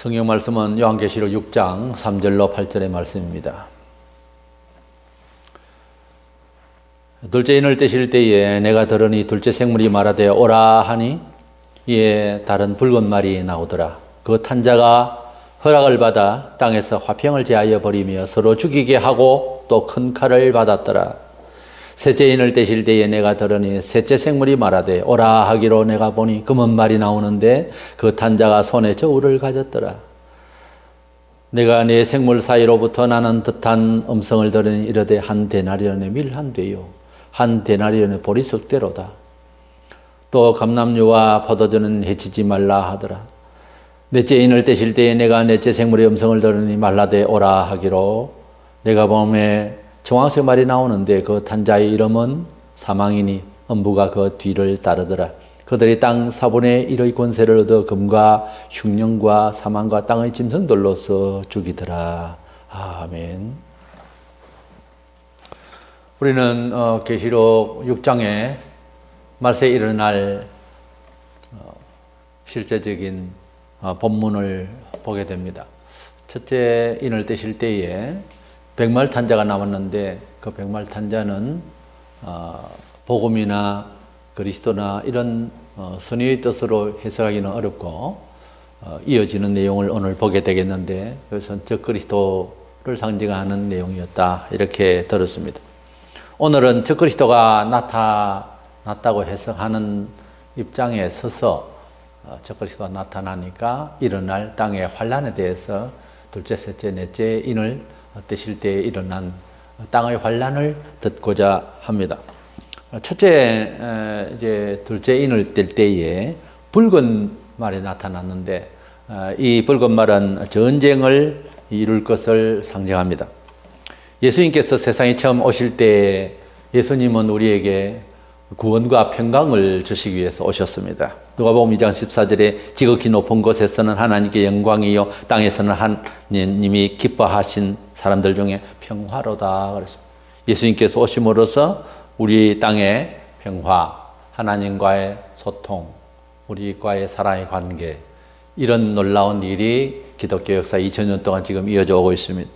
성경 말씀은 요한계시록 6장 3절로 8절의 말씀입니다. 둘째 인을 떼실 때에 내가 들으니 둘째 생물이 말하되 오라 하니 이에 다른 붉은 말이 나오더라. 그 탄자가 허락을 받아 땅에서 화평을 제하여 버리며 서로 죽이게 하고 또 큰 칼을 받았더라. 셋째 인을 떼실 때에 내가 들으니 셋째 생물이 말하되 오라 하기로 내가 보니 검은 말이 나오는데 그 탄자가 손에 저울을 가졌더라. 내가 네 생물 사이로부터 나는 듯한 음성을 들으니 이르되 한 데나리온의 밀 한 되요 한 데나리온의 보리 석대로다. 또 감람류와 포도주는 해치지 말라 하더라. 넷째 인을 떼실 때에 내가 넷째 생물의 음성을 들으니 말라되 오라 하기로 내가 보매 정황색 말이 나오는데 그 탄자의 이름은 사망이니 음부가 그 뒤를 따르더라. 그들이 땅 4분의 1의 권세를 얻어 금과 흉령과 사망과 땅의 짐승들로서 죽이더라. 아멘. 우리는 계시록 6장에 말세에 일어날 실제적인 본문을 보게 됩니다. 첫째 인을 떼실 때에 백말 탄자가 남았는데 그 백말 탄자는 복음이나 그리스도나 이런 선의의 뜻으로 해석하기는 어렵고 이어지는 내용을 오늘 보게 되겠는데 그것은 적 그리스도를 상징하는 내용이었다 이렇게 들었습니다. 오늘은 적 그리스도가 나타났다고 해석하는 입장에 서서 적 그리스도가 나타나니까 일어날 땅의 환란에 대해서 둘째, 셋째, 넷째 인을 떼실 때에 일어난 땅의 환란을 듣고자 합니다. 첫째, 이제 둘째 인을 뗄 때에 붉은 말이 나타났는데 이 붉은 말은 전쟁을 이룰 것을 상징합니다. 예수님께서 세상에 처음 오실 때 예수님은 우리에게 구원과 평강을 주시기 위해서 오셨습니다. 누가복음 2장 14절에 지극히 높은 곳에서는 하나님께 영광이요 땅에서는 하나님이 기뻐하신 사람들 중에 평화로다 그랬습니다. 예수님께서 오심으로써 우리 땅의 평화, 하나님과의 소통, 우리과의 사랑의 관계 이런 놀라운 일이 기독교 역사 2000년 동안 지금 이어져 오고 있습니다.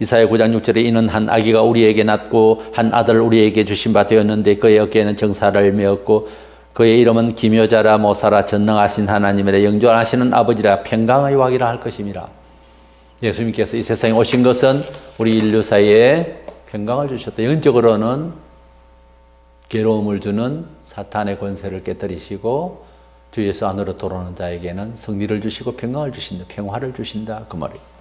이사야 9장 6절에 이는 한 아기가 우리에게 낳고 한 아들을 우리에게 주신 바 되었는데 그의 어깨에는 정사를 메었고 그의 이름은 기묘자라 모사라 전능하신 하나님이라 영존하시는 아버지라 평강의 왕이라 할 것임이라. 예수님께서 이 세상에 오신 것은 우리 인류 사이에 평강을 주셨다. 영적으로는 괴로움을 주는 사탄의 권세를 깨뜨리시고 주 예수 안으로 돌아오는 자에게는 승리를 주시고 평강을 주신다. 평화를 주신다. 그 말이에요.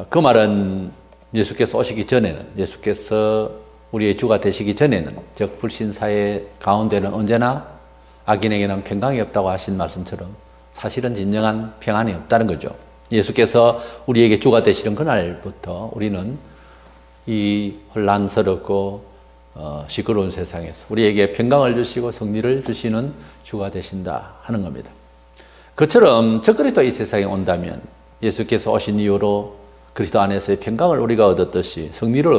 그 말은 예수께서 오시기 전에는 예수께서 우리의 주가 되시기 전에는 즉 불신사회 가운데는 언제나 악인에게는 평강이 없다고 하신 말씀처럼 사실은 진정한 평안이 없다는 거죠. 예수께서 우리에게 주가 되시는 그날부터 우리는 이 혼란스럽고 시끄러운 세상에서 우리에게 평강을 주시고 승리를 주시는 주가 되신다 하는 겁니다. 그처럼 적 그리스도 이 세상에 온다면 예수께서 오신 이후로 그리스도 안에서의 평강을 우리가 얻었듯이 승리를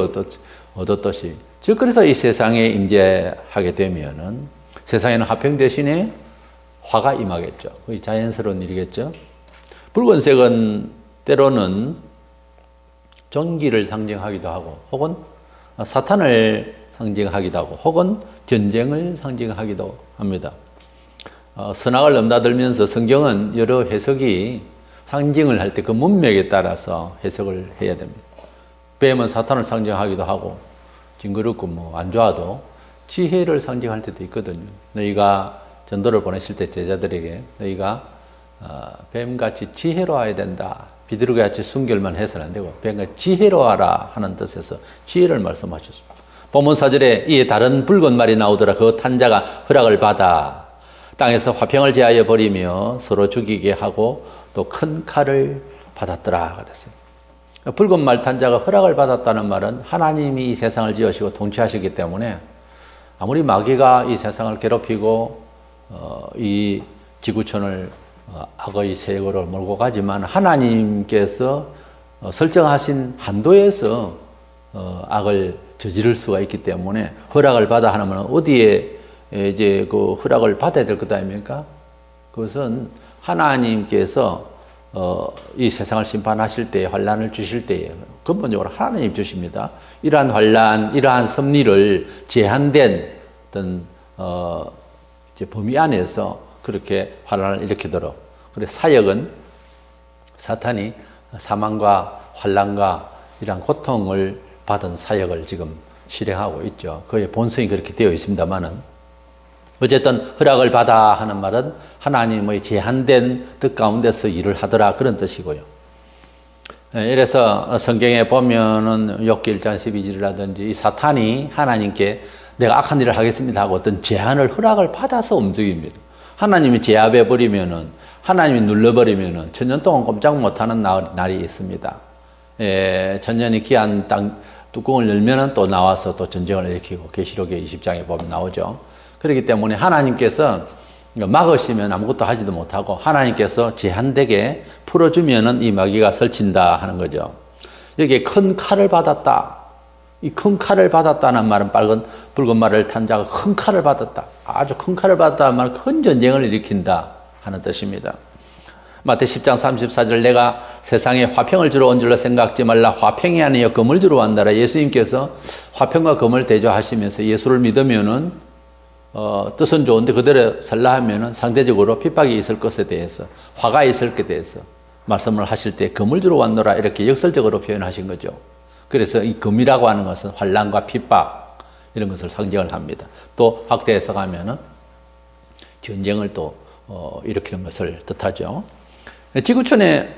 얻었듯이 즉 그래서 이 세상에 임재하게 되면은 세상에는 화평 대신에 화가 임하겠죠. 그게 자연스러운 일이겠죠. 붉은색은 때로는 종기를 상징하기도 하고 혹은 사탄을 상징하기도 하고 혹은 전쟁을 상징하기도 합니다. 선악을 넘나들면서 성경은 여러 해석이 상징을 할 때 그 문맥에 따라서 해석을 해야 됩니다. 뱀은 사탄을 상징하기도 하고 징그럽고 안 좋아도 지혜를 상징할 때도 있거든요. 너희가 전도를 보내실 때 제자들에게 너희가 뱀같이 지혜로워야 된다. 비둘기같이 순결만 해서는 안 되고 뱀같이 지혜로워라 하는 뜻에서 지혜를 말씀하셨습니다. 본문 4절에 이에 다른 붉은 말이 나오더라. 그 탄자가 허락을 받아 땅에서 화평을 제하여 버리며 서로 죽이게 하고 또 큰 칼을 받았더라 그랬어요. 붉은 말 탄자가 허락을 받았다는 말은 하나님이 이 세상을 지으시고 통치하시기 때문에 아무리 마귀가 이 세상을 괴롭히고 이 지구촌을 악의 세력으로 몰고 가지만 하나님께서 설정하신 한도에서 악을 저지를 수가 있기 때문에 허락을 받아 하면 어디에 이제 그 허락을 받아야 될 것 아닙니까? 그것은 하나님께서 이 세상을 심판하실 때에 환란을 주실 때에 근본적으로 하나님이 주십니다. 이러한 환란, 이러한 섭리를 제한된 어떤 이제 범위 안에서 그렇게 환란을 일으키도록. 그래서 사역은 사탄이 사망과 환란과 이러한 고통을 받은 사역을 지금 실행하고 있죠. 그의 본성이 그렇게 되어 있습니다만은 어쨌든 허락을 받아 하는 말은 하나님의 제한된 뜻 가운데서 일을 하더라 그런 뜻이고요. 이래서 성경에 보면은 욥기 1장 12절이라든지 이 사탄이 하나님께 내가 악한 일을 하겠습니다 하고 어떤 제한을 허락을 받아서 움직입니다. 하나님이 제압해 버리면은 하나님이 눌러버리면은 천년 동안 꼼짝 못하는 날이 있습니다. 천년이 기한 땅 뚜껑을 열면은 또 나와서 또 전쟁을 일으키고 계시록의 20장에 보면 나오죠. 그렇기 때문에 하나님께서 막으시면 아무것도 하지도 못하고 하나님께서 제한되게 풀어주면은 이 마귀가 설친다 하는 거죠. 여기에 큰 칼을 받았다. 이 큰 칼을 받았다는 말은 붉은 말을 탄 자가 큰 칼을 받았다. 아주 큰 칼을 받았다는 말은 큰 전쟁을 일으킨다 하는 뜻입니다. 마태 10장 34절 내가 세상에 화평을 주러 온 줄로 생각지 말라. 화평이 아니여 금을 주러 왔나라. 예수님께서 화평과 금을 대조하시면서 예수를 믿으면은 뜻은 좋은데 그대로 살라 하면은 상대적으로 핍박이 있을 것에 대해서 화가 있을 것에 대해서 말씀을 하실 때 금을 주러 왔노라 이렇게 역설적으로 표현하신 거죠. 그래서 이 금이라고 하는 것은 환난과 핍박 이런 것을 상징을 합니다. 또 확대 해석하면은 전쟁을 또 일으키는 것을 뜻하죠. 지구촌에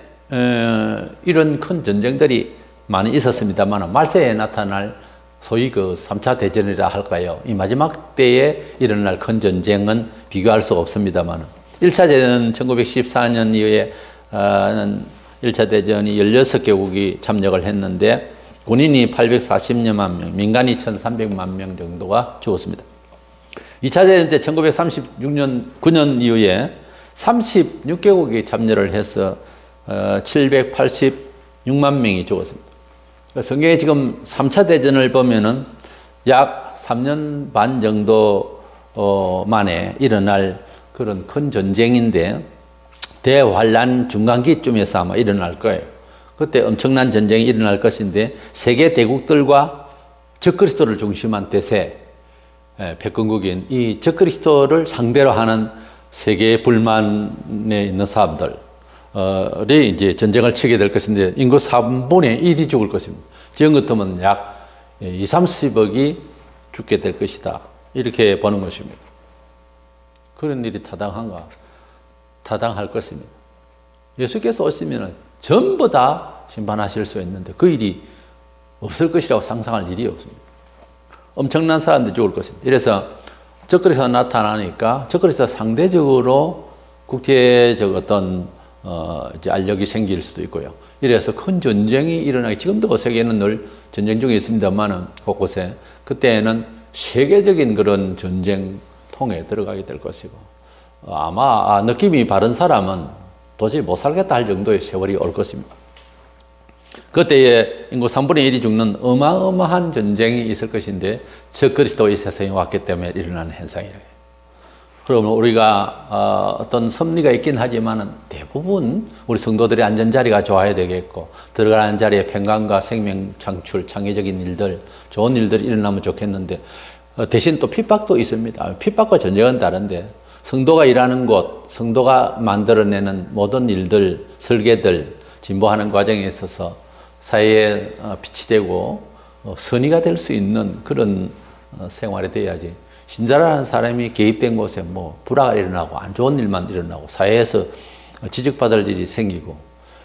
이런 큰 전쟁들이 많이 있었습니다만 말세에 나타날 소위 그 3차 대전이라 할까요? 이 마지막 때에 일어날 큰 전쟁은 비교할 수가 없습니다만 1차 대전은 1914년 이후에 1차 대전이 16개국이 참여를 했는데 군인이 840여만 명, 민간이 1300만 명 정도가 죽었습니다. 2차 대전 때 9년 이후에 36개국이 참여를 해서 786만 명이 죽었습니다. 성경에 지금 3차 대전을 보면은 약 3년 반 정도 만에 일어날 그런 큰 전쟁인데 대환란 중간기쯤에서 아마 일어날 거예요. 그때 엄청난 전쟁이 일어날 것인데 세계 대국들과 적그리스도를 중심한 대세 패권국인 이 적그리스도를 상대로 하는 세계 불만에 있는 사람들이 이제 전쟁을 치게 될 것인데 인구 3분의 1이 죽을 것입니다. 지금 같으면 약 2, 30억이 죽게 될 것이다. 이렇게 보는 것입니다. 그런 일이 타당한가? 타당할 것입니다. 예수께서 오시면 전부 다 심판하실 수 있는데 그 일이 없을 것이라고 상상할 일이 없습니다. 엄청난 사람들이 죽을 것입니다. 그래서 적그리스도가 나타나니까 적그리스도가 상대적으로 국제적 어떤 이제 알력이 생길 수도 있고요. 이래서 큰 전쟁이 일어나기 지금도 세계는 늘 전쟁 중에 있습니다만은 곳곳에 그때는 세계적인 그런 전쟁통에 들어가게 될 것이고 아마 느낌이 바른 사람은 도저히 못 살겠다 할 정도의 세월이 올 것입니다. 그때에 인구 3분의 1이 죽는 어마어마한 전쟁이 있을 것인데 적그리스도의 세상에 왔기 때문에 일어나는 현상이래요. 그러면 우리가 어떤 섭리가 있긴 하지만 대부분 우리 성도들의 안전자리가 좋아야 되겠고 들어가는 자리에 평강과 생명 창출, 창의적인 일들, 좋은 일들이 일어나면 좋겠는데 대신 또 핍박도 있습니다. 핍박과 전쟁은 다른데 성도가 일하는 곳, 성도가 만들어내는 모든 일들, 설계들, 진보하는 과정에 있어서 사회에 빛이 되고 선의가 될 수 있는 그런 생활이 돼야지 신자라는 사람이 개입된 곳에 뭐 불화가 일어나고 안 좋은 일만 일어나고 사회에서 지적받을 일이 생기고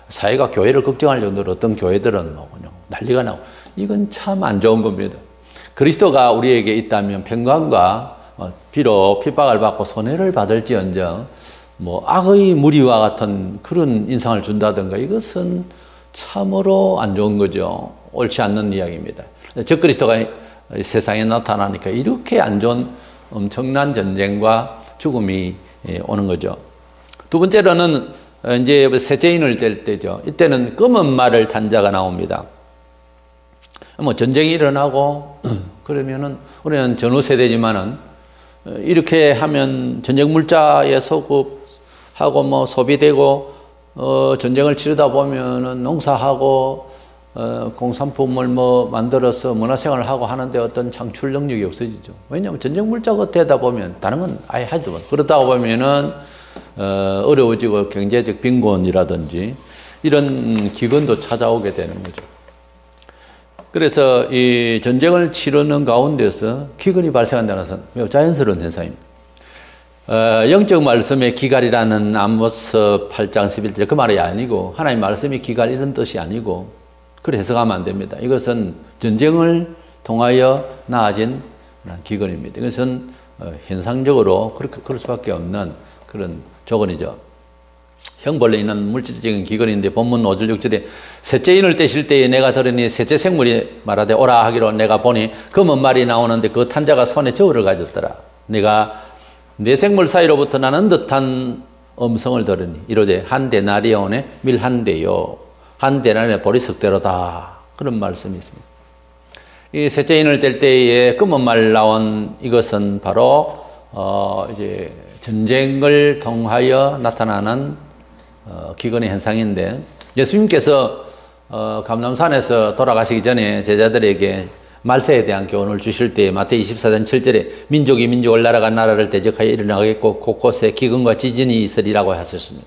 사회가 교회를 걱정할 정도로 어떤 교회들은 뭐 그냥 난리가 나고 이건 참 안 좋은 겁니다. 그리스도가 우리에게 있다면 평강과 비록 핍박을 받고 손해를 받을지언정 뭐 악의 무리와 같은 그런 인상을 준다든가 이것은 참으로 안 좋은 거죠. 옳지 않는 이야기입니다. 적그리스도가 세상에 나타나니까 이렇게 안 좋은 엄청난 전쟁과 죽음이 오는 거죠. 두 번째로는 이제 세제인을 뗄 때죠. 이때는 검은 말을 탄 자가 나옵니다. 뭐 전쟁이 일어나고 그러면은 우리는 전후 세대지만은 이렇게 하면 전쟁 물자에 소급하고 뭐 소비되고 전쟁을 치르다 보면은 농사하고 공산품을 뭐 만들어서 문화생활을 하고 하는데 어떤 창출 능력이 없어지죠. 왜냐하면 전쟁 물자가 되다 보면 다른 건 아예 하지도 못. 그러다 보면은 어려워지고 경제적 빈곤이라든지 이런 기근도 찾아오게 되는 거죠. 그래서 이 전쟁을 치르는 가운데서 기근이 발생한다는 것은 매우 자연스러운 현상입니다. 영적 말씀의 기갈이라는 아모스 8장 11절 그 말이 아니고 하나님 말씀이 기갈 이런 뜻이 아니고 그렇게 해석하면 안 됩니다. 이것은 전쟁을 통하여 나아진 기근입니다. 이것은 현상적으로 그렇게 그럴 수밖에 없는 그런 조건이죠. 형벌로 인한 물질적인 기근인데 본문 5절 6절에 셋째 인을 떼실 때에 내가 들으니 셋째 생물이 말하되 오라 하기로 내가 보니 검은 말이 나오는데 그 탄자가 손에 저울을 가졌더라. 내가 네 생물 사이로부터 나는 듯한 음성을 들으니 이르되 한 데나리온에 밀 한 대요 한 데나리온에 보리석대로다. 그런 말씀이 있습니다. 이 셋째 인을 뗄 때에 검은 말 나온 이것은 바로 이제 전쟁을 통하여 나타나는 기근의 현상인데 예수님께서 감람산에서 돌아가시기 전에 제자들에게 말세에 대한 교훈을 주실 때 마태복음 24장 7절에 민족이 민족을 나라가 나라를 대적하여 일어나겠고 곳곳에 기근과 지진이 있으리라고 하셨습니다.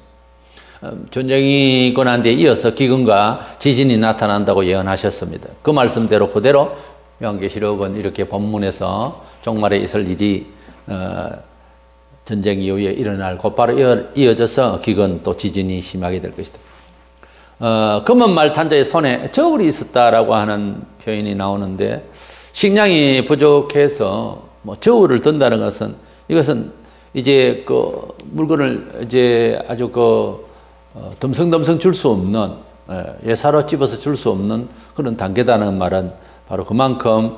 전쟁이 있고 난 뒤에 이어서 기근과 지진이 나타난다고 예언하셨습니다. 그 말씀대로 그대로 요한계시록은 이렇게 본문에서 종말에 있을 일이 전쟁 이후에 일어날 곧바로 이어져서 기근 또 지진이 심하게 될 것이다. 검은 말 탄자의 손에 저울이 있었다라고 하는 표현이 나오는데 식량이 부족해서 뭐 저울을 든다는 것은 이것은 이제 그 물건을 이제 아주 덤성덤성 줄 수 없는 예사로 집어서 줄 수 없는 그런 단계다는 말은 바로 그만큼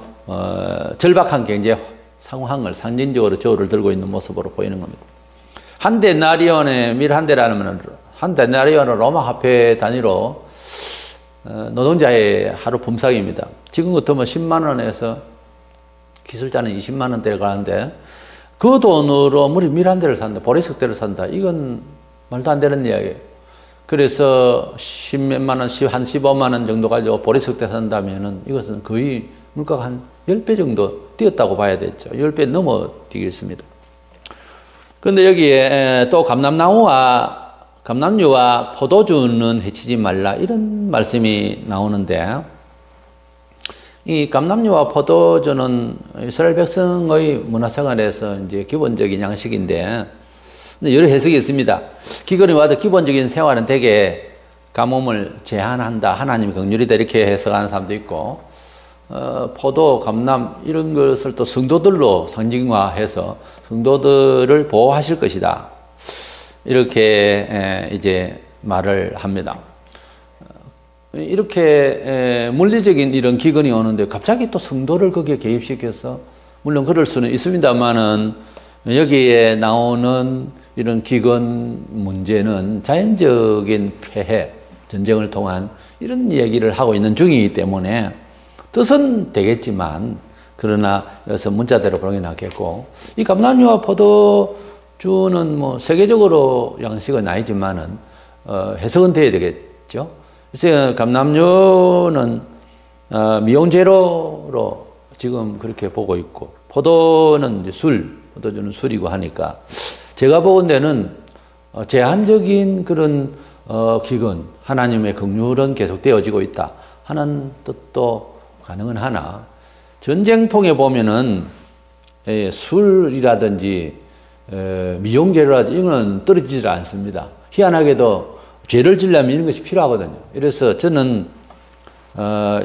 절박한 경제 상황을 상징적으로 저울을 들고 있는 모습으로 보이는 겁니다. 한 데나리온에 밀 한 대라는 한 데나리온은 로마 화폐 단위로 노동자의 하루 품삯입니다. 지금 같으면 10만 원에서 기술자는 20만 원대를 가는데 그 돈으로 무려 밀 한 대를 산다. 보리석대를 산다. 이건 말도 안 되는 이야기예요. 그래서 10몇만 원, 한 15만 원 정도 가지고 보리석대 산다면은 이것은 거의 물가가 한 10배 정도 뛰었다고 봐야 되죠. 10배 넘어 뛰겠습니다. 그런데 여기에 또 감람류와 포도주는 해치지 말라 이런 말씀이 나오는데 이 감람류와 포도주는 이스라엘 백성의 문화생활에서 이제 기본적인 양식인데 여러 해석이 있습니다. 기근이 와도 기본적인 생활은 대개 가뭄을 제한한다. 하나님의 긍휼이다. 이렇게 해석하는 사람도 있고 포도, 감람 이런 것을 또 성도들로 상징화해서 성도들을 보호하실 것이다. 이렇게 이제 말을 합니다. 이렇게 물리적인 이런 기근이 오는데 갑자기 또 성도를 거기에 개입시켜서 물론 그럴 수는 있습니다만은 여기에 나오는 이런 기근 문제는 자연적인 폐해, 전쟁을 통한 이런 얘기를 하고 있는 중이기 때문에 뜻은 되겠지만 그러나 여기서 문자대로 보는 게 낫겠고 이 감람류와 포도주는 뭐 세계적으로 양식은 아니지만은 해석은 돼야 되겠죠. 그래서 감람류는 미용재료로 지금 그렇게 보고 있고 포도는 이제 포도주는 술이고 하니까 제가 보건대는 제한적인 그런 기근, 하나님의 긍휼은 계속되어지고 있다 하는 뜻도 가능은 하나 전쟁통에 보면은 술이라든지 미용재료라든지 이건 떨어지질 않습니다. 희한하게도 죄를 지려면 이런 것이 필요하거든요. 그래서 저는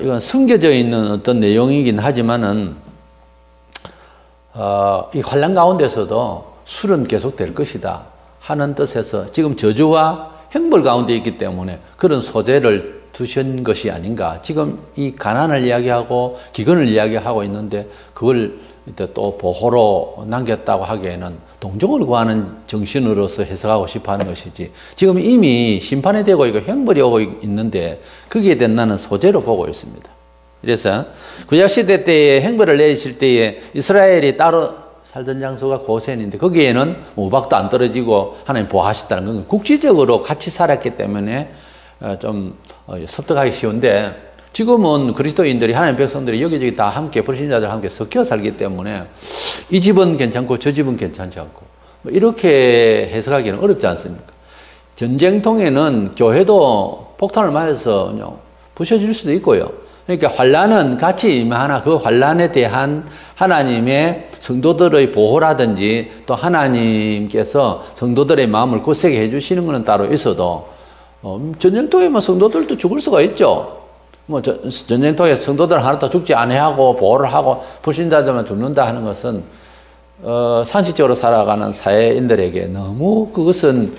이건 숨겨져 있는 어떤 내용이긴 하지만은 이 환란 가운데서도 술은 계속될 것이다 하는 뜻에서 지금 저주와 형벌 가운데 있기 때문에 그런 소재를 두신 것이 아닌가. 지금 이 가난을 이야기하고 기근을 이야기하고 있는데 그걸 또 보호로 남겼다고 하기에는 동정을 구하는 정신으로서 해석하고 싶어 하는 것이지 지금 이미 심판이 되고 있고 형벌이 오고 있는데 거기에 대한 나는 소재로 보고 있습니다. 그래서 구약시대 때에 형벌을 내리실 때에 이스라엘이 따로 살던 장소가 고센인데 거기에는 우박도 안 떨어지고 하나님 보호하셨다는 건 국지적으로 같이 살았기 때문에 좀 섭득하기 쉬운데 지금은 그리스도인들이 하나님 백성들이 여기저기 다 함께 불신자들 함께 섞여 살기 때문에 이 집은 괜찮고 저 집은 괜찮지 않고 이렇게 해석하기는 어렵지 않습니까? 전쟁통에는 교회도 폭탄을 맞아서 그냥 부셔질 수도 있고요. 그러니까 환란은 같이 임하나 그 환란에 대한 하나님의 성도들의 보호라든지 또 하나님께서 성도들의 마음을 굳세게 해주시는 것은 따로 있어도 전쟁통에 성도들도 죽을 수가 있죠. 전쟁통에 성도들 하나도 죽지 아니하고 보호를 하고 불신자들만 죽는다 하는 것은 상식적으로 살아가는 사회인들에게 너무 그것은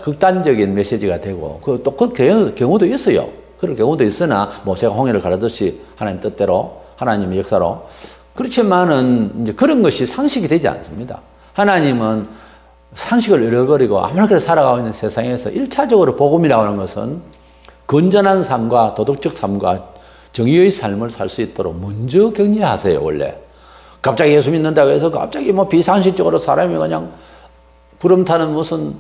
극단적인 메시지가 되고 또 그 경우도 있어요. 그럴 경우도 있으나 모세가 홍해를 가르듯이 하나님 뜻대로 하나님의 역사로 그렇지만은 이제 그런 것이 상식이 되지 않습니다. 하나님은 상식을 잃어버리고 아무나 그렇게 살아가고 있는 세상에서 1차적으로 복음이라고 하는 것은 건전한 삶과 도덕적 삶과 정의의 삶을 살 수 있도록 먼저 격려하세요. 원래 갑자기 예수 믿는다고 해서 갑자기 비상식적으로 사람이 그냥 구름 타는 무슨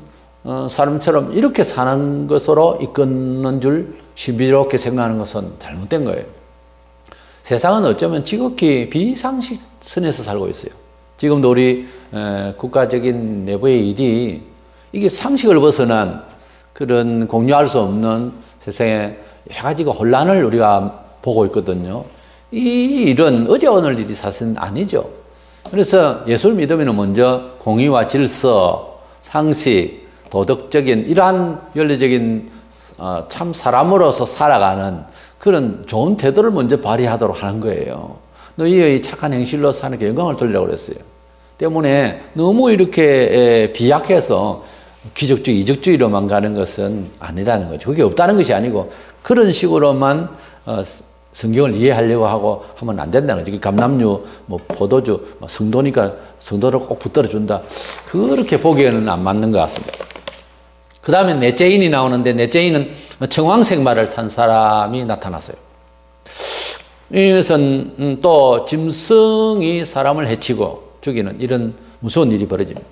사람처럼 이렇게 사는 것으로 이끄는 줄 신비롭게 생각하는 것은 잘못된 거예요. 세상은 어쩌면 지극히 비상식 선에서 살고 있어요. 지금도 우리 국가적인 내부의 일이 이게 상식을 벗어난 그런 공유할 수 없는 세상에 여러 가지 혼란을 우리가 보고 있거든요. 이 일은 어제 오늘 일이 사실은 아니죠. 그래서 예수를 믿으면 먼저 공의와 질서, 상식, 도덕적인 이러한 윤리적인 참 사람으로서 살아가는 그런 좋은 태도를 먼저 발휘하도록 하는 거예요. 너희의 착한 행실로 하나님께 영광을 돌리라고 그랬어요. 때문에 너무 이렇게 비약해서 기적주의, 이적주의로만 가는 것은 아니라는 거죠. 그게 없다는 것이 아니고 그런 식으로만 성경을 이해하려고 하고 하면 안 된다는 거죠. 감람류, 포도주, 성도니까 성도를 꼭 붙들어 준다. 그렇게 보기에는 안 맞는 것 같습니다. 그 다음에 넷째인이 나오는데 넷째인은 청황색 말을 탄 사람이 나타났어요. 이것은 또 짐승이 사람을 해치고 죽이는 이런 무서운 일이 벌어집니다.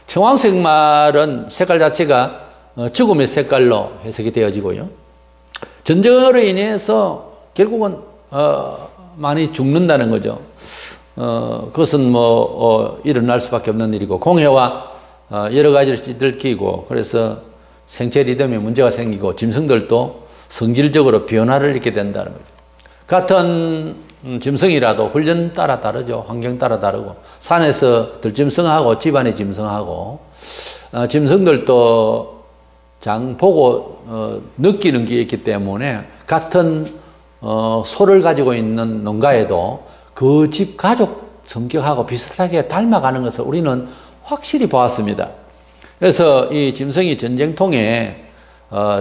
청황색 말은 색깔 자체가 죽음의 색깔로 해석이 되어지고요. 전쟁으로 인해서 결국은 많이 죽는다는 거죠. 그것은 일어날 수밖에 없는 일이고 공해와 여러 가지를 찌들키고 그래서 생체 리듬에 문제가 생기고 짐승들도 성질적으로 변화를 입게 된다는 거죠. 같은 짐승이라도 훈련 따라 다르죠. 환경 따라 다르고 산에서 들짐승하고 집안의 짐승하고 짐승들도 장 보고 느끼는 게 있기 때문에 같은 소를 가지고 있는 농가에도 그 집 가족 성격하고 비슷하게 닮아가는 것을 우리는 확실히 보았습니다. 그래서 이 짐승이 전쟁통에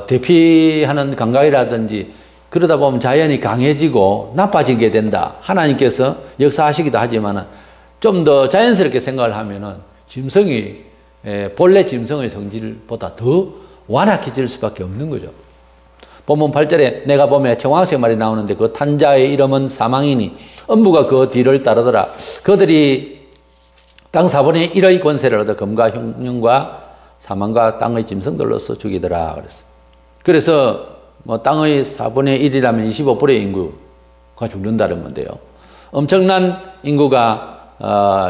대피하는 감각이라든지 그러다 보면 자연이 강해지고 나빠지게 된다. 하나님께서 역사하시기도 하지만 좀 더 자연스럽게 생각을 하면은 짐승이 본래 짐승의 성질보다 더 완악해질 수밖에 없는 거죠. 본문 8절에 내가 보면 청황색 말이 나오는데 그 탄자의 이름은 사망이니 음부가 그 뒤를 따르더라. 그들이 땅 4분의 1의 권세를 얻어 검과 흉년과 사망과 땅의 짐승들로서 죽이더라 그랬어요. 그래서 땅의 4분의 1이라면 25%의 인구가 죽는다는 건데요. 엄청난 인구가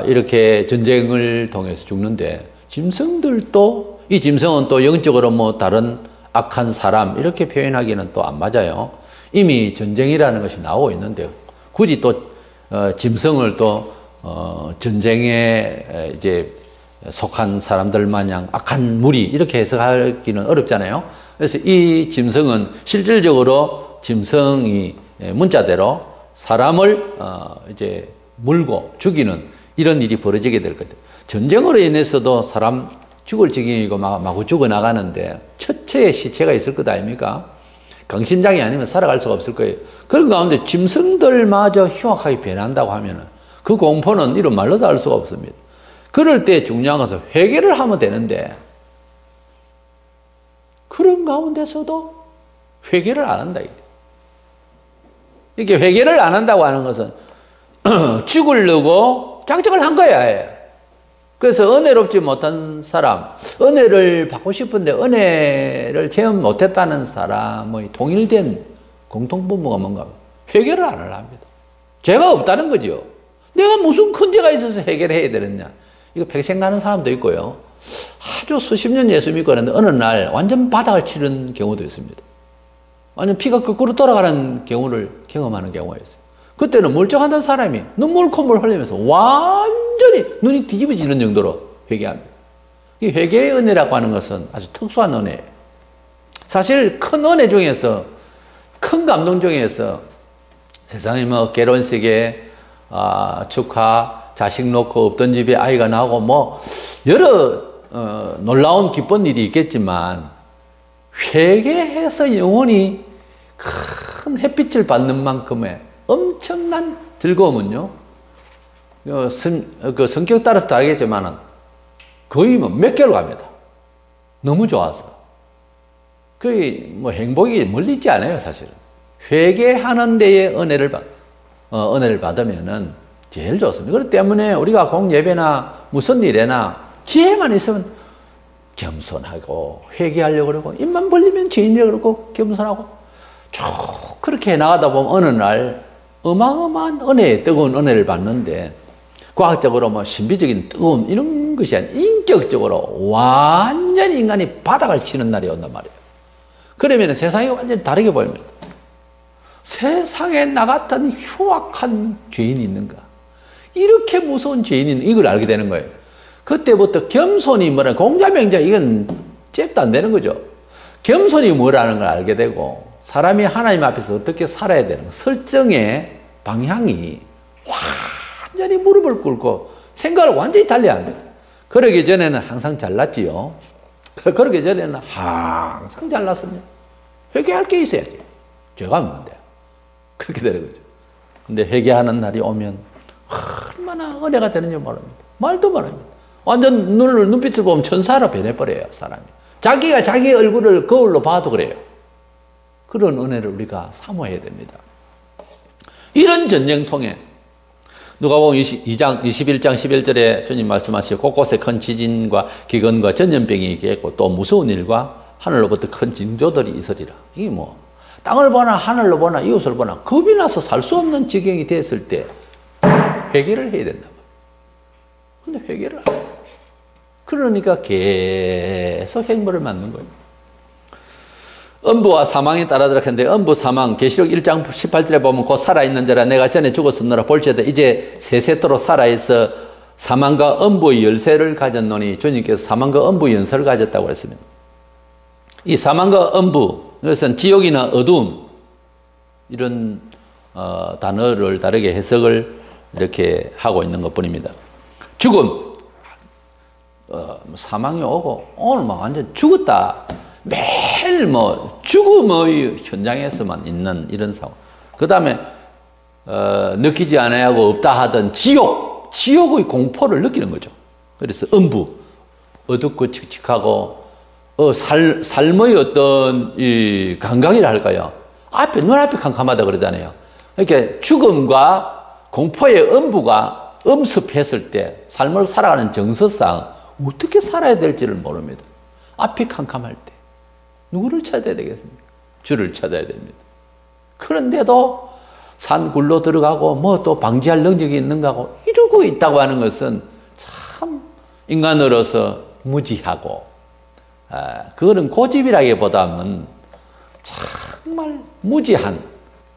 이렇게 전쟁을 통해서 죽는데 짐승들도 이 짐승은 또 영적으로 다른 악한 사람 이렇게 표현하기는 또 안 맞아요. 이미 전쟁이라는 것이 나오고 있는데요. 굳이 또 짐승을 또 전쟁에 이제 속한 사람들 마냥 악한 무리 이렇게 해석하기는 어렵잖아요. 그래서 이 짐승은 실질적으로 짐승이 문자대로 사람을 이제 물고 죽이는 이런 일이 벌어지게 될 거예요. 전쟁으로 인해서도 사람 죽을 지경이고 마구 죽어나가는데 처체의 시체가 있을 것 아닙니까? 강심장이 아니면 살아갈 수가 없을 거예요. 그런 가운데 짐승들마저 흉악하게 변한다고 하면 그 공포는 이런 말로도 알 수가 없습니다. 그럴 때 중요한 것은 회개를 하면 되는데 그런 가운데서도 회개를 안 한다. 이게 회개를 안 한다고 하는 것은 죽으려고 작정을 한 거야. 그래서 은혜롭지 못한 사람, 은혜를 받고 싶은데 은혜를 체험 못했다는 사람의 동일된 공통분모가 뭔가 회개를 안 합니다. 죄가 없다는 거죠. 내가 무슨 큰 죄가 있어서 해결해야 되느냐. 이거 백생나는 사람도 있고요. 아주 수십 년 예수 믿고 있는데 어느 날 완전 바닥을 치는 경우도 있습니다. 완전 피가 거꾸로 돌아가는 경우를 경험하는 경우가 있어요. 그때는 멀쩡하던 사람이 눈물 콧물 흘리면서 완전히 눈이 뒤집어지는 정도로 회개합니다. 이 회개의 은혜라고 하는 것은 아주 특수한 은혜예요. 사실 큰 은혜 중에서, 큰 감동 중에서 세상에 뭐 결혼식에 축하, 자식 놓고 없던 집에 아이가 나오고 뭐 여러 놀라운 기쁜 일이 있겠지만 회개해서 영혼이 큰 햇빛을 받는 만큼의 엄청난 즐거움은요, 그 성격 따라서 다르겠지만 거의 뭐 몇 개월 갑니다. 너무 좋아서. 거의 뭐 행복이 멀리 있지 않아요, 사실은. 회개하는 데에 은혜를 받으면은 제일 좋습니다. 그렇기 때문에 우리가 공예배나 무슨 일에나 기회만 있으면 겸손하고 회개하려고 그러고, 입만 벌리면 죄인이라고 그러고 겸손하고 쭉 그렇게 나가다 보면 어느 날 어마어마한 은혜, 뜨거운 은혜를 받는데, 과학적으로 뭐 신비적인 뜨거움 이런 것이 아니라 인격적으로 완전히 인간이 바닥을 치는 날이 온단 말이에요. 그러면 세상이 완전히 다르게 보입니다. 세상에 나 같은 흉악한 죄인이 있는가? 이렇게 무서운 죄인이 있는 이걸 알게 되는 거예요. 그때부터 겸손이 뭐라, 공자명자 이건 잽도 안 되는 거죠. 겸손이 뭐라는 걸 알게 되고, 사람이 하나님 앞에서 어떻게 살아야 되는 거, 설정의 방향이 완전히 무릎을 꿇고 생각을 완전히 달리 합니다. 그러기 전에는 항상 잘났지요. 그러기 전에는 항상 잘났습니다. 회개할 게 있어야지. 죄가 없는데. 그렇게 되는 거죠. 근데 회개하는 날이 오면 얼마나 은혜가 되는지 모릅니다. 말도 못합니다. 완전 눈빛을 보면 천사로 변해버려요, 사람이. 자기가 자기 얼굴을 거울로 봐도 그래요. 그런 은혜를 우리가 사모해야 됩니다. 이런 전쟁통에 누가복음 22장 21장 11절에 주님 말씀하시고, 곳곳에 큰 지진과 기근과 전염병이 있겠고 또 무서운 일과 하늘로부터 큰 징조들이 있으리라. 이게 뭐 땅을 보나 하늘로 보나 이웃을 보나 겁이 나서 살 수 없는 지경이 됐을 때 회개를 해야 된다. 근데 회개를 안 해요. 그러니까 계속 행보를 맞는 거예요. 음부와 사망이 따르더라 했는데, 음부 사망 계시록 1장 18절에 보면 곧 살아있는 자라 내가 전에 죽었었노라 볼지어다 이제 세세토록 살아있어 사망과 음부의 열쇠를 가졌노니, 주님께서 사망과 음부의 연설을 가졌다고 그랬습니다. 이 사망과 음부, 이것은 지옥이나 어두움 이런 단어를 다르게 해석을 이렇게 하고 있는 것 뿐입니다. 죽음, 사망이 오고 오늘 막 완전 죽었다, 매일 뭐 죽음의 현장에서만 있는 이런 상황. 그 다음에 느끼지 않아야 하고 없다 하던 지옥의 공포를 느끼는 거죠. 그래서 음부, 어둡고 칙칙하고 삶의 어떤 이 감각이라 할까요? 눈앞이 캄캄하다 그러잖아요. 이렇게 죽음과 공포의 음부가 엄습했을 때 삶을 살아가는 정서상 어떻게 살아야 될지를 모릅니다. 앞이 캄캄할 때 누구를 찾아야 되겠습니까? 주를 찾아야 됩니다. 그런데도 산굴로 들어가고 뭐 또 방지할 능력이 있는가 하고 이러고 있다고 하는 것은 참 인간으로서 무지하고, 그거는 고집이라기보다는 정말 무지한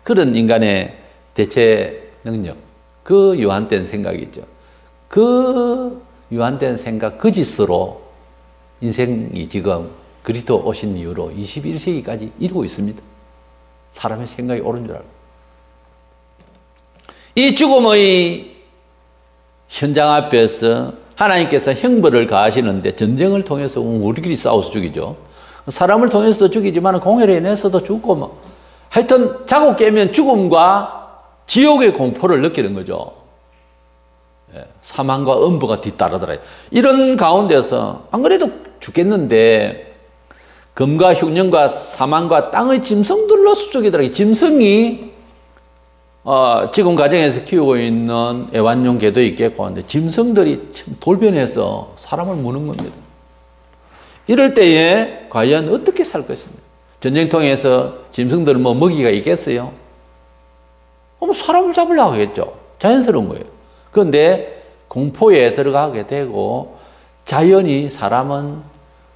그런 인간의 대체 능력, 그 유한된 생각이죠. 그 유한된 생각, 그 짓으로 인생이 지금 그리스도 오신 이후로 21세기까지 이루고 있습니다. 사람의 생각이 옳은 줄 알고. 이 죽음의 현장 앞에서 하나님께서 형벌을 가하시는데, 전쟁을 통해서 우리끼리 싸워서 죽이죠. 사람을 통해서도 죽이지만 공회로 인해서도 죽고 뭐 하여튼 자고 깨면 죽음과 지옥의 공포를 느끼는 거죠. 사망과 음부가 뒤따르더라. 이런 가운데서 안 그래도 죽겠는데 금과 흉년과 사망과 땅의 짐승들로 수족이더라. 짐승이 지금 가정에서 키우고 있는 애완용 개도 있겠고 한데 짐승들이 돌변해서 사람을 무는 겁니다. 이럴 때에 과연 어떻게 살 것입니까? 전쟁통에서 짐승들은 뭐 먹이가 있겠어요? 사람을 잡으려고 하겠죠. 자연스러운 거예요. 그런데 공포에 들어가게 되고 자연히 사람은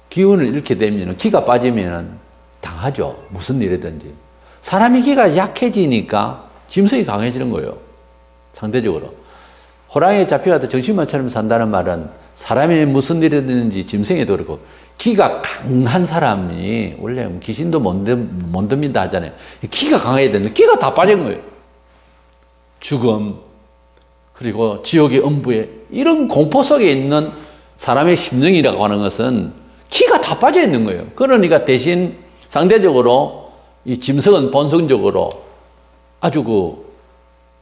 기운을 잃게 되면 기가 빠지면 당하죠. 무슨 일이든지. 사람이 기가 약해지니까 짐승이 강해지는 거예요. 상대적으로. 호랑이에 잡혀가도 정신만처럼 산다는 말은 사람이 무슨 일이든지 짐승에도 그렇고 기가 강한 사람이 원래 귀신도 못 듭니다 하잖아요. 기가 강해야 되는데 기가 다 빠진 거예요. 죽음 그리고 지옥의 음부에 이런 공포 속에 있는 사람의 심령이라고 하는 것은 기가 다 빠져 있는 거예요. 그러니까 대신 상대적으로 이 짐승은 본성적으로 아주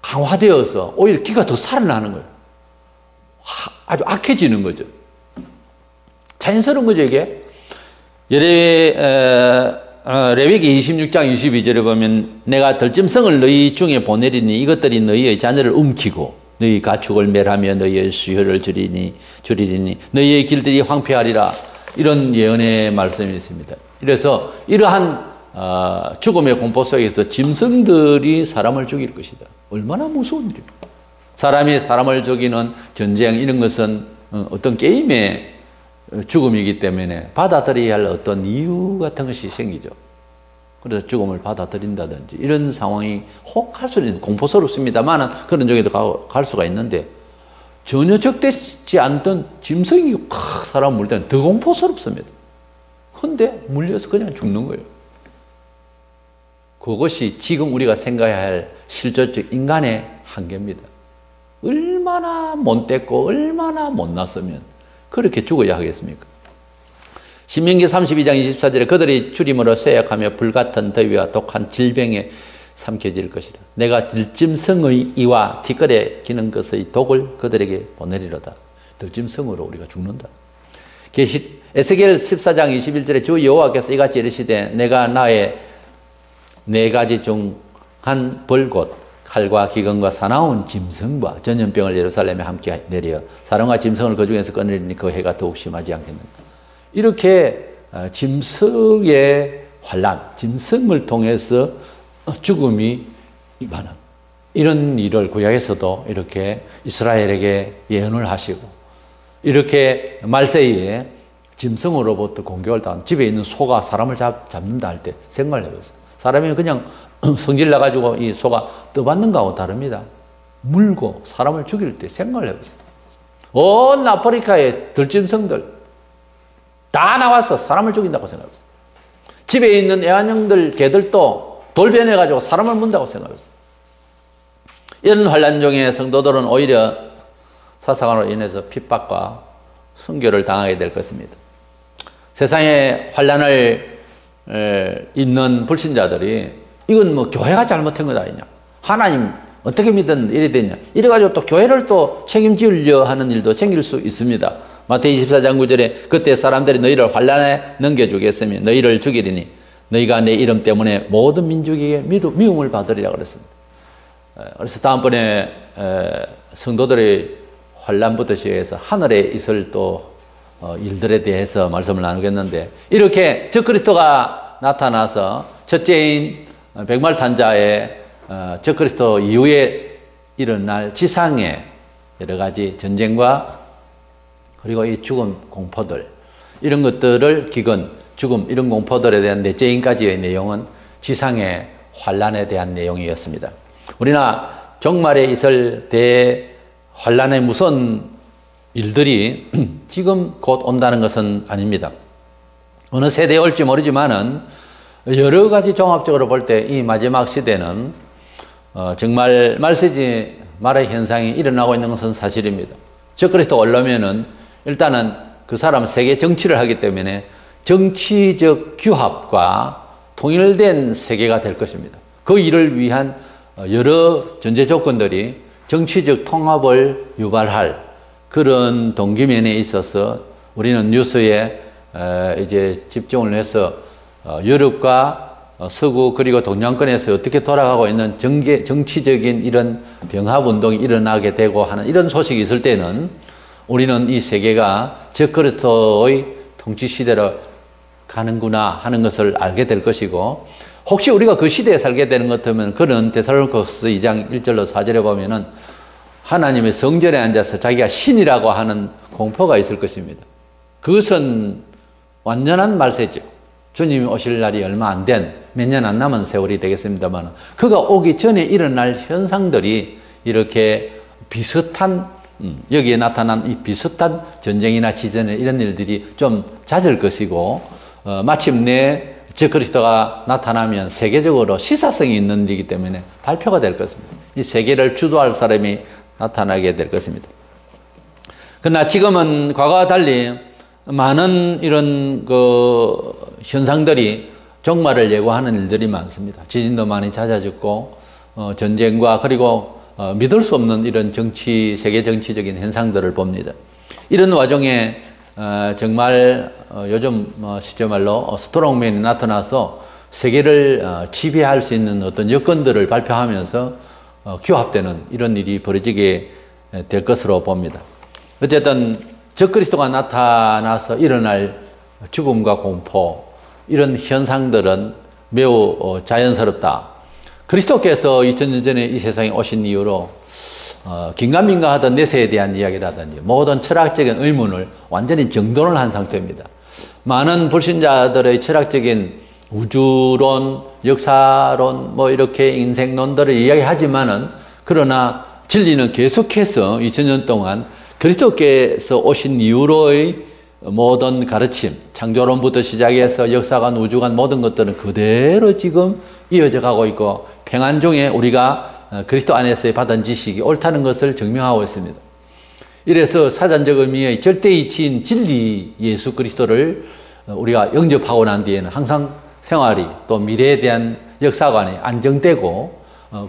강화되어서 오히려 기가 더 살아나는 거예요. 아주 악해지는 거죠. 자연스러운 거죠, 이게. 레위기 26장 22절에 보면 내가 들짐승을 너희 중에 보내리니 이것들이 너희의 자녀를 움키고 너희 가축을 멸하며 너희의 수혈을 줄이리니 너희의 길들이 황폐하리라. 이런 예언의 말씀이 있습니다. 그래서 이러한 죽음의 공포 속에서 짐승들이 사람을 죽일 것이다. 얼마나 무서운 일입니까? 사람이 사람을 죽이는 전쟁 이런 것은 어떤 게임의 죽음이기 때문에 받아들여야 할 어떤 이유 같은 것이 생기죠. 그래서 죽음을 받아들인다든지 이런 상황이 혹할 수 있는 공포스럽습니다만 그런 쪽에도 갈 수가 있는데 전혀 적대지 않던 짐승이 팍 사람 물 때는 더 공포스럽습니다. 그런데 물려서 그냥 죽는 거예요. 그것이 지금 우리가 생각해야 할 실존적 인간의 한계입니다. 얼마나 못됐고 얼마나 못났으면 그렇게 죽어야 하겠습니까? 신명기 32장 24절에 그들이 주림으로 쇠약하며 불같은 더위와 독한 질병에 삼켜질 것이라. 내가 들짐승의 이와 티끌에 기는 것의 독을 그들에게 보내리로다. 들짐승으로 우리가 죽는다. 에스겔 14장 21절에 주 여호와께서 이같이 이르시되 내가 나의 네 가지 중 한 벌곧 칼과 기근과 사나운 짐승과 전염병을 예루살렘에 함께 내려 사람과 짐승을 그 중에서 꺼내리니 그 해가 더욱 심하지 않겠는가. 이렇게 짐승의 환난, 짐승을 통해서 죽음이 임하는 이런 일을 구약에서도 이렇게 이스라엘에게 예언을 하시고 이렇게 말세에 짐승으로부터 공격을 당한 집에 있는 소가 사람을 잡는다 할 때 생각을 해보세요. 사람이 그냥 성질 나가지고 이 소가 떠받는 거하고 다릅니다. 물고 사람을 죽일 때 생각을 해보세요. 온 아프리카의 들짐승들 다 나와서 사람을 죽인다고 생각해보세요. 집에 있는 애완용들, 개들도 돌변해가지고 사람을 문다고 생각해보세요. 이런 환난 중에 성도들은 오히려 사상으로 인해서 핍박과 순교를 당하게 될 것입니다. 세상에 환난을 있는 불신자들이 이건 뭐 교회가 잘못한 것 아니냐, 하나님 어떻게 믿었는데 이래 됐냐, 이래가지고 또 교회를 또 책임지려 하는 일도 생길 수 있습니다. 마태복음 24장 9절에 그때 사람들이 너희를 환난에 넘겨주겠으며 너희를 죽이리니 너희가 내 이름 때문에 모든 민족에게 미움을 받으리라 그랬습니다. 그래서 다음번에 성도들의 환난부터 시작해서 하늘에 있을 또 일들에 대해서 말씀을 나누겠는데, 이렇게 적그리스도가 나타나서 첫째인 백말탄자의 적그리스도 이후에 일어날 지상의 여러 가지 전쟁과 그리고 이 죽음 공포들, 이런 것들을 기근, 죽음 이런 공포들에 대한 넷째인까지의 내용은 지상의 환난에 대한 내용이었습니다. 우리나 종말에 있을 대환난의 무서운 일들이 지금 곧 온다는 것은 아닙니다. 어느 세대에 올지 모르지만은 여러 가지 종합적으로 볼 때 이 마지막 시대는 정말 말세지 말의 현상이 일어나고 있는 것은 사실입니다. 적그리스도가 올라오면은 일단은 그 사람은 세계 정치를 하기 때문에 정치적 규합과 통일된 세계가 될 것입니다. 그 일을 위한 여러 전제 조건들이 정치적 통합을 유발할 그런 동기면에 있어서 우리는 뉴스에 이제 집중을 해서 유럽과 서구 그리고 동양권에서 어떻게 돌아가고 있는 정치적인 이런 병합운동이 일어나게 되고 하는 이런 소식이 있을 때는 우리는 이 세계가 적그리스도의 통치시대로 가는구나 하는 것을 알게 될 것이고, 혹시 우리가 그 시대에 살게 되는 것 같으면 그는 데살로니가서 2장 1절로 4절에 보면은 하나님의 성전에 앉아서 자기가 신이라고 하는 공포가 있을 것입니다. 그것은 완전한 말세죠. 주님이 오실 날이 얼마 안 된, 몇 년 안 남은 세월이 되겠습니다만, 그가 오기 전에 일어날 현상들이 이렇게 비슷한, 여기에 나타난 이 비슷한 전쟁이나 지전에 이런 일들이 좀 잦을 것이고, 마침내 그리스도가 나타나면 세계적으로 시사성이 있는 일이기 때문에 발표가 될 것입니다. 이 세계를 주도할 사람이 나타나게 될 것입니다. 그러나 지금은 과거와 달리 많은 이런 현상들이 종말을 예고하는 일들이 많습니다. 지진도 많이 잦아졌고, 전쟁과 그리고 믿을 수 없는 이런 세계 정치적인 현상들을 봅니다. 이런 와중에 정말 요즘 시제말로 스트롱맨이 나타나서 세계를 지배할 수 있는 어떤 여건들을 발표하면서 규합되는 이런 일이 벌어지게 될 것으로 봅니다. 어쨌든 적그리스도가 나타나서 일어날 죽음과 공포, 이런 현상들은 매우 자연스럽다. 그리스도께서 2000년 전에 이 세상에 오신 이후로 긴가민가하던 내세에 대한 이야기라든지 모든 철학적인 의문을 완전히 정돈을 한 상태입니다. 많은 불신자들의 철학적인 우주론, 역사론, 이렇게 인생론들을 이야기하지만은, 그러나 진리는 계속해서 2000년 동안 그리스도께서 오신 이후로의 모든 가르침, 창조론부터 시작해서 역사관, 우주관 모든 것들은 그대로 지금 이어져 가고 있고, 평안 중에 우리가 그리스도 안에서 받은 지식이 옳다는 것을 증명하고 있습니다. 이래서 사전적 의미의 절대이치인 진리 예수 그리스도를 우리가 영접하고 난 뒤에는 항상 생활이 또 미래에 대한 역사관이 안정되고,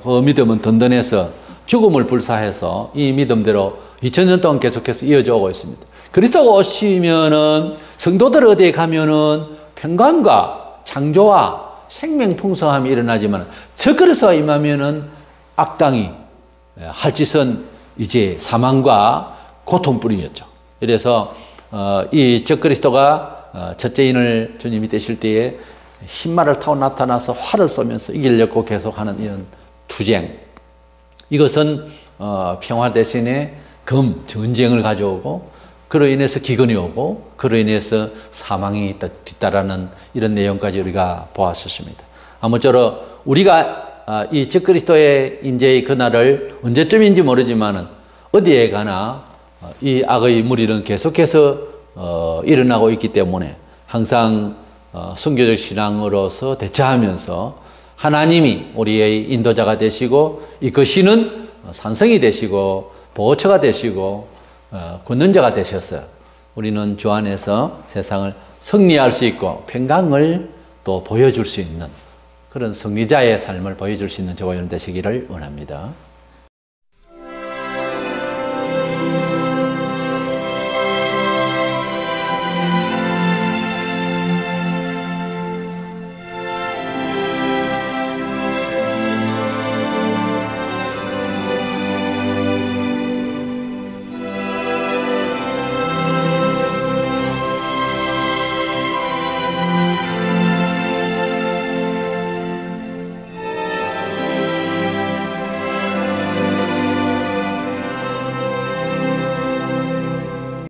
그 믿음은 든든해서 죽음을 불사해서 이 믿음대로 2000년 동안 계속해서 이어져 오고 있습니다. 그리스도가 오시면은 성도들 어디에 가면은 평강과 창조와 생명 풍성함이 일어나지만, 적그리스도가 임하면은 악당이 할 짓은 이제 사망과 고통뿐이었죠. 그래서 이 적그리스도가 첫째인을 주님이 되실 때에 흰말을 타고 나타나서 활을 쏘면서 이기려고 계속하는 이런 투쟁, 이것은 평화 대신에 전쟁을 가져오고, 그로 인해서 기근이 오고, 그로 인해서 사망이 뒤따르는 이런 내용까지 우리가 보았었습니다. 아무쪼록 우리가 이 적그리스도의 인재의 그날을 언제쯤인지 모르지만은 어디에 가나 이 악의 무리는 계속해서 일어나고 있기 때문에 항상 순교적 신앙으로서 대처하면서 하나님이 우리의 인도자가 되시고 이끄시는 산성이 되시고 보호처가 되시고 권능자가 되셨어요. 우리는 주 안에서 세상을 승리할 수 있고 평강을 또 보여줄 수 있는 그런 승리자의 삶을 보여줄 수 있는 저와 여러분 되시기를 원합니다.